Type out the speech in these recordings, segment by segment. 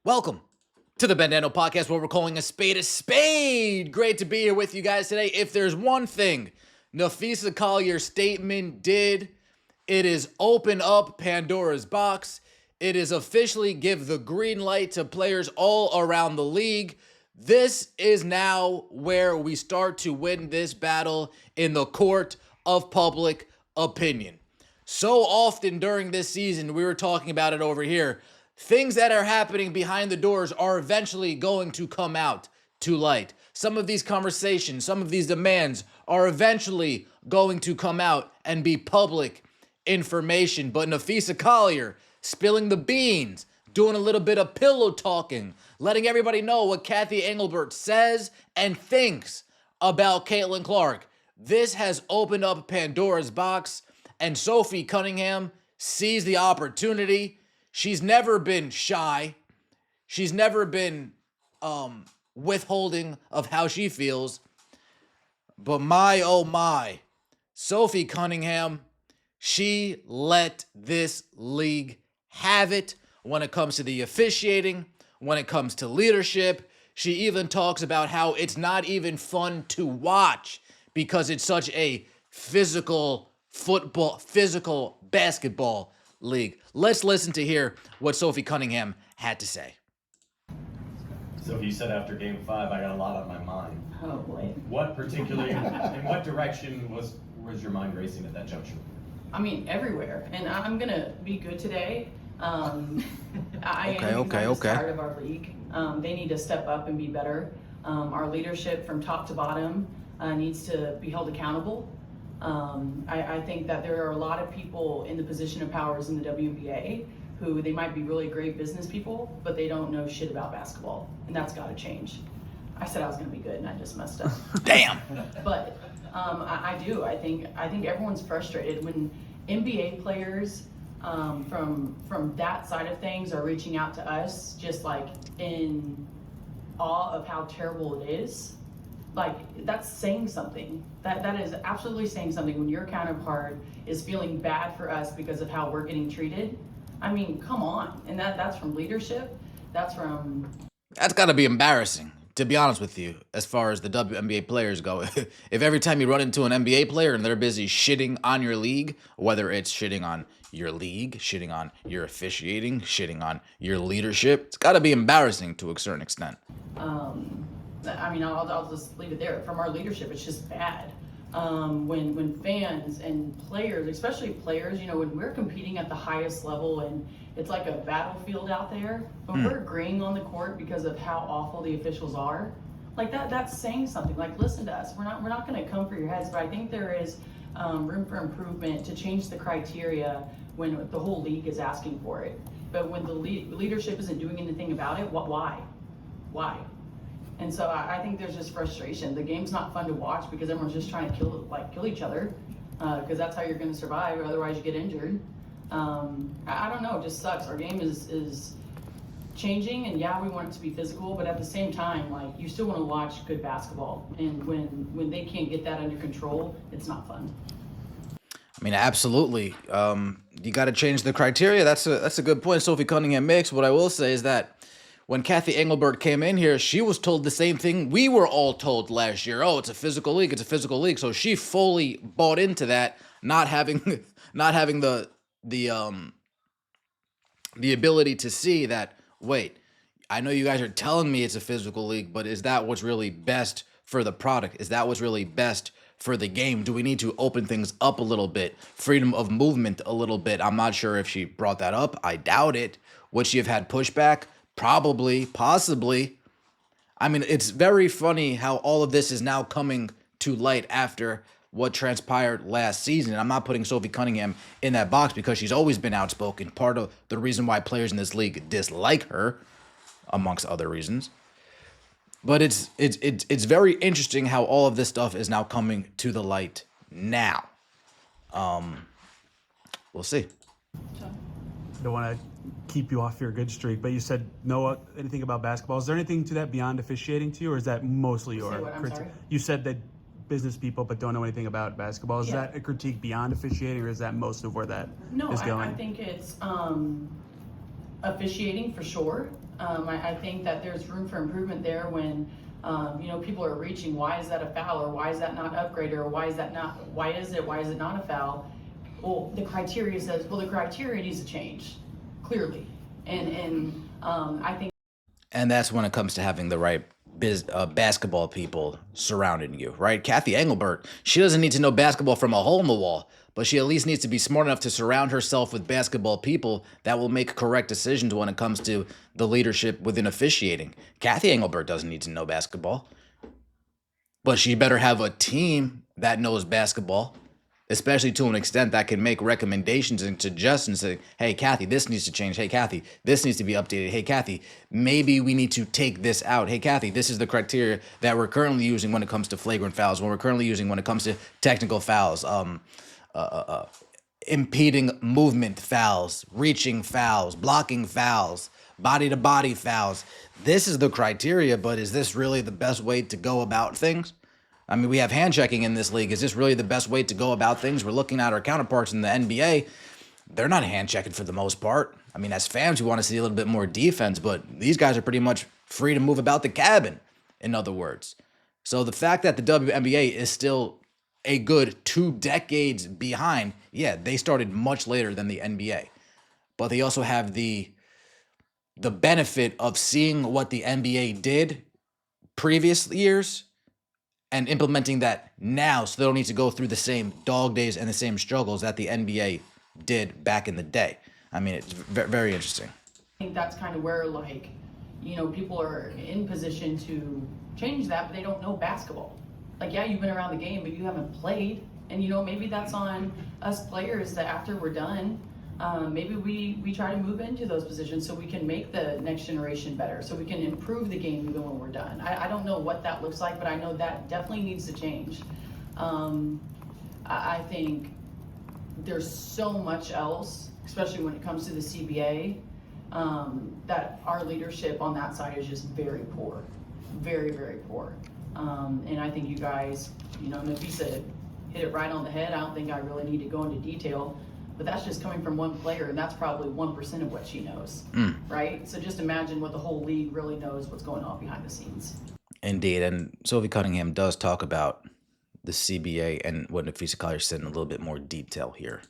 Welcome to the Bandano Podcast, where we're calling a spade a spade. Great to be here with you guys today. If there's one thing Nafisa Collier's statement did, it is open up Pandora's box. It is officially give the green light to players all around the league. This is now where we start to win this battle in the court of public opinion. So often during this season, we were talking about it over here, things that are happening behind the doors are eventually going to come out to light. Some of these conversations, some of these demands are eventually going to come out and be public information. But Nafisa Collier spilling the beans, doing a little bit of pillow talking, letting everybody know what Kathy Engelbert says and thinks about Caitlin Clark. This has opened up Pandora's box, and Sophie Cunningham sees the opportunity. She's never been shy. She's never been withholding of how she feels. But my, oh my, Sophie Cunningham, she let this league have it when it comes to the officiating, when it comes to leadership. She even talks about how it's not even fun to watch because it's such a physical basketball league. Let's listen to hear what Sophie Cunningham had to say. So you said after Game 5, I got a lot on my mind. Oh boy. What particularly, in what direction was your mind racing at that juncture? I mean, everywhere. And I'm gonna be good today. I am tired of our league. They need to step up and be better. Our leadership from top to bottom needs to be held accountable. I think that there are a lot of people in the position of powers in the WNBA who they might be really great business people, but they don't know shit about basketball, and that's got to change. I said I was going to be good, and I just messed up. Damn. But I do. I think everyone's frustrated when NBA players from that side of things are reaching out to us, just like in awe of how terrible it is. Like, that's saying something. That is absolutely saying something when your counterpart is feeling bad for us because of how we're getting treated. I mean, come on. And that's from leadership. That's got to be embarrassing, to be honest with you, as far as the WNBA players go. If every time you run into an NBA player and they're busy shitting on your league, whether it's shitting on your league, shitting on your officiating, shitting on your leadership, it's got to be embarrassing to a certain extent. I mean, I'll just leave it there. From our leadership, it's just bad. When fans and players, especially players, when we're competing at the highest level and it's like a battlefield out there, when we're agreeing on the court because of how awful the officials are, like that's saying something. Like, listen to us. We're not going to come for your heads, but I think there is room for improvement to change the criteria when the whole league is asking for it. But when the leadership isn't doing anything about it, why? And so I think there's just frustration. The game's not fun to watch because everyone's just trying to kill each other, because that's how you're going to survive, or otherwise you get injured. I don't know, it just sucks. Our game is changing, and yeah, we want it to be physical, but at the same time, like, you still want to watch good basketball. And when they can't get that under control, it's not fun. I mean, absolutely. You got to change the criteria. That's a good point Sophie Cunningham makes. What I will say is that when Kathy Engelbert came in here, she was told the same thing we were all told last year. Oh, it's a physical league. It's a physical league. So she fully bought into that, not having the ability to see that, wait, I know you guys are telling me it's a physical league, but is that what's really best for the product? Is that what's really best for the game? Do we need to open things up a little bit? Freedom of movement a little bit. I'm not sure if she brought that up. I doubt it. Would she have had pushback? Probably, possibly. I mean, it's very funny how all of this is now coming to light after what transpired last season. And I'm not putting Sophie Cunningham in that box because she's always been outspoken. Part of the reason why players in this league dislike her, amongst other reasons. But it's very interesting how all of this stuff is now coming to the light now. We'll see. Don't want to keep you off your good streak, but you said anything about basketball. Is there anything to that beyond officiating to you, or is that mostly your critique? You said that business people but don't know anything about basketball. Is that a critique beyond officiating, or is that most of where that is going? I think it's officiating for sure. I think that there's room for improvement there when, people are reaching, why is that a foul, or why is that not upgraded, or why is it not a foul? Well, the criteria says, well, the criteria needs to change, clearly. And I think. And that's when it comes to having the right basketball people surrounding you, right? Kathy Engelbert, she doesn't need to know basketball from a hole in the wall, but she at least needs to be smart enough to surround herself with basketball people that will make correct decisions when it comes to the leadership within officiating. Kathy Engelbert doesn't need to know basketball, but she better have a team that knows basketball, especially to an extent that can make recommendations and suggestions, saying, hey, Kathy, this needs to change. Hey, Kathy, this needs to be updated. Hey, Kathy, maybe we need to take this out. Hey, Kathy, this is the criteria that we're currently using when it comes to flagrant fouls, when we're currently using when it comes to technical fouls, impeding movement fouls, reaching fouls, blocking fouls, body-to-body fouls. This is the criteria, but is this really the best way to go about things? I mean, we have hand checking in this league. Is this really the best way to go about things? We're looking at our counterparts in the NBA. They're not hand checking for the most part. I mean, as fans, we want to see a little bit more defense, but these guys are pretty much free to move about the cabin, in other words. So the fact that the WNBA is still a good 2 decades behind, yeah, they started much later than the NBA. But they also have the benefit of seeing what the NBA did previous years and implementing that now, so they don't need to go through the same dog days and the same struggles that the NBA did back in the day. I mean, it's very interesting. I think that's kind of where, people are in position to change that, but they don't know basketball. Like, yeah, you've been around the game, but you haven't played. And, maybe that's on us players that after we're done, maybe we try to move into those positions so we can make the next generation better, so we can improve the game even when we're done. I don't know what that looks like, but I know that definitely needs to change. I think there's so much else, especially when it comes to the CBA, that our leadership on that side is just very poor, very, very poor. And I think you guys, Nafisa hit it right on the head. I don't think I really need to go into detail. But that's just coming from one player, and that's probably 1% of what she knows, right? So just imagine what the whole league really knows what's going on behind the scenes. Indeed, and Sophie Cunningham does talk about the CBA and what Nafisa Collier said in a little bit more detail here.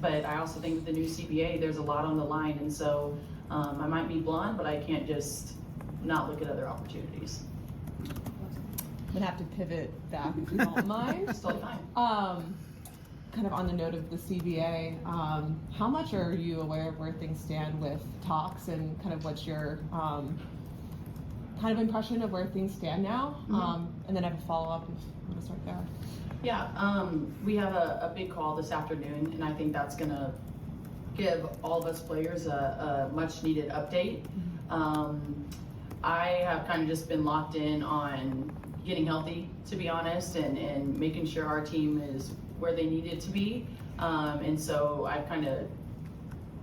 But I also think with the new CBA, there's a lot on the line, and so I might be blonde, but I can't just not look at other opportunities. I'm gonna have to pivot back if you don't mind. It's totally fine. Kind of on the note of the CBA, how much are you aware of where things stand with talks, and kind of what's your kind of impression of where things stand now? And then I have a follow-up if you want to start there. Yeah, we have a big call this afternoon, and I think that's going to give all of us players a much needed update. I have kind of just been locked in on getting healthy, to be honest, and making sure our team is where they need it to be. And so I've kind of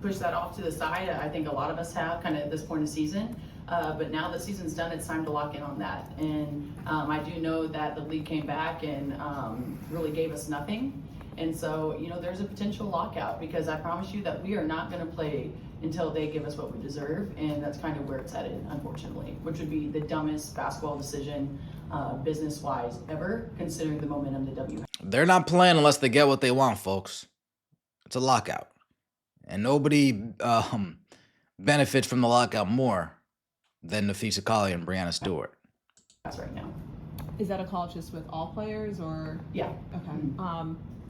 pushed that off to the side. I think a lot of us have kind of at this point of the season. But now the season's done, it's time to lock in on that. And I do know that the league came back and really gave us nothing. And so, there's a potential lockout, because I promise you that we are not going to play until they give us what we deserve. And that's kind of where it's headed, unfortunately, which would be the dumbest basketball decision business-wise ever, considering the momentum the W. They're not playing unless they get what they want, folks. It's a lockout. And nobody benefits from the lockout more than Nafisa Collier and Breanna Stewart. That's right now. Is that a call just with all players, or? Yeah. Okay.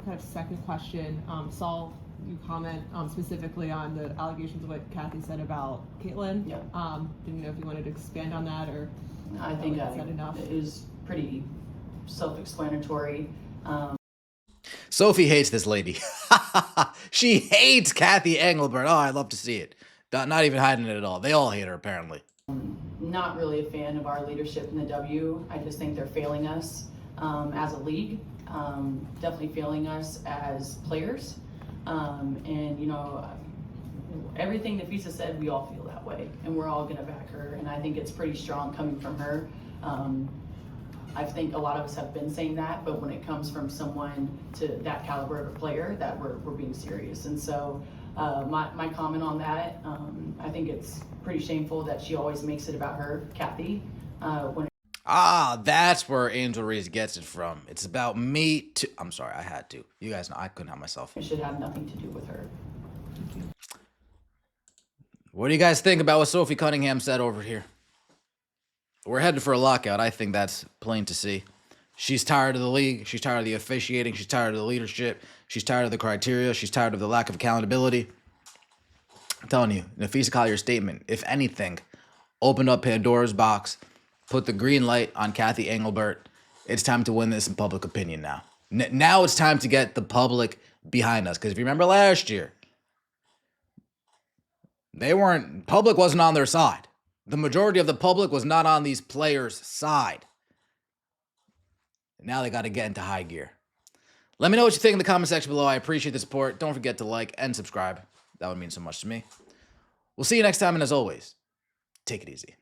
Kind of second question. Saul, you comment specifically on the allegations of what Kathy said about Caitlin. Yeah. Didn't know if you wanted to expand on that, or I think that's not enough. It is pretty self-explanatory. Sophie hates this lady. She hates Kathy Engelbert. Oh, I'd love to see it. Not even hiding it at all. They all hate her, apparently. Not really a fan of our leadership in the W. I just think they're failing us as a league. Definitely failing us as players. And, everything Nafisa said, we all feel that way. And we're all going to back her. And I think it's pretty strong coming from her. I think a lot of us have been saying that, but when it comes from someone to that caliber of a player, that we're being serious. And so my comment on that, I think it's pretty shameful that she always makes it about her, Kathy, when that's where Angel Reese gets it from. It's about me too. I'm sorry, I had to. You guys know I couldn't help myself. it should have nothing to do with her. What do you guys think about what Sophie Cunningham said over here? We're headed for a lockout. I think that's plain to see. She's tired of the league. She's tired of the officiating. She's tired of the leadership. She's tired of the criteria. She's tired of the lack of accountability. I'm telling you, Nafisa Collier's statement, if anything, opened up Pandora's box, put the green light on Kathy Engelbert. It's time to win this in public opinion now. Now it's time to get the public behind us. Because if you remember last year, public wasn't on their side. The majority of the public was not on these players' side. Now they got to get into high gear. Let me know what you think in the comment section below. I appreciate the support. Don't forget to like and subscribe. That would mean so much to me. We'll see you next time, and as always, take it easy.